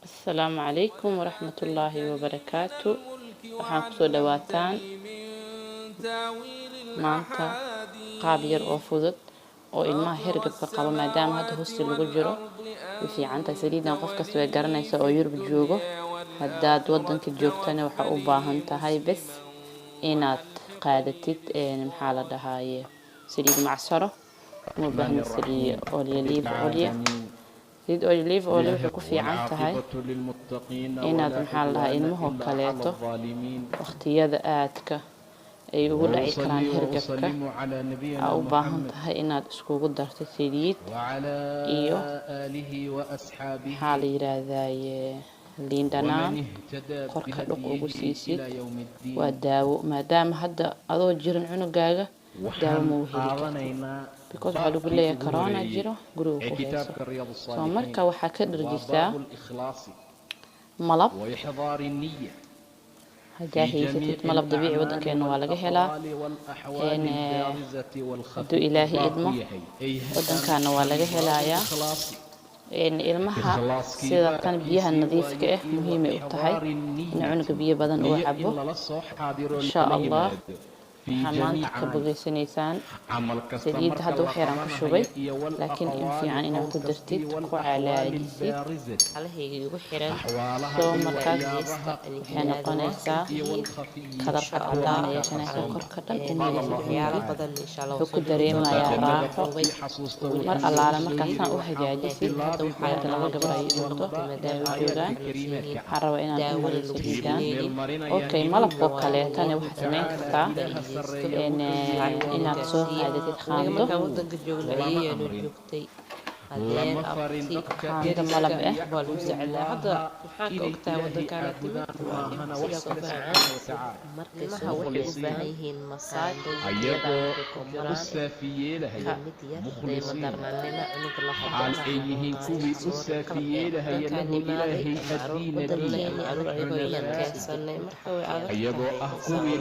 السلام عليكم ورحمة الله وبركاته. waxaan kusoo dhawaataan maanta qaab yar oo fudud oo ilmaha hergabka qaba maadaama hadda hostel lagu jiro way fiican tahay. saliidan qof kasta way garanaysaa oo Yurub joogo. haddaad wadanka joogtana waxaa u baahan tahay bes inaad qaadatid maxaa la dhahaye saliid macsaro uma baahna saliid olive oil waxay ku fiican tahay inaad maxaa la dhahaa ilmaha kaleeto waqtiyada aadka ay ugu dhici karaan hergabka aa u baahan tahay inaad iskugu darto saliid iyo maxaa la yiraahdaye liin dhanaan korka dhuq ugu siisid. waa daawo maadaama hadda adoo jiran cunugaaga daawo ma u heli kartid because waxaa lagu leeyahay corona jiro guriga ku hayso. soo marka waxaa ka dharjisaa malab. haddaa haysatid malab dabiici wadankeena waa laga helaa. hadduu ilaahay idmo wadankaana waa laga helayaa. ilmaha sida tan biyaha nadiifka ah muhiimay u tahay in cunuga biyo badan uu cabo. insha allah waxaa maanta ka bogeysanaysaan saliidda hadda wax yaraan ku shubay laakiin in fiican inaad ku dartid ku calaajisid halahayga igu xiran. soo markaas waxay noqonaysaa kadarka cadaan ayaa shanaysaa korka dhan wuxuu ku dareemayaa raaxo mar allaala markaasaan u hagaajisid. hadda laba gabar ay joogto maadaama joogaan waxaan rabaa inaad u mariso saliidan. okay malabkoo kaleetana waxaad samayn kartaa inaad soo qaadatid qaando qaando malab ah ayagoo ah kuwii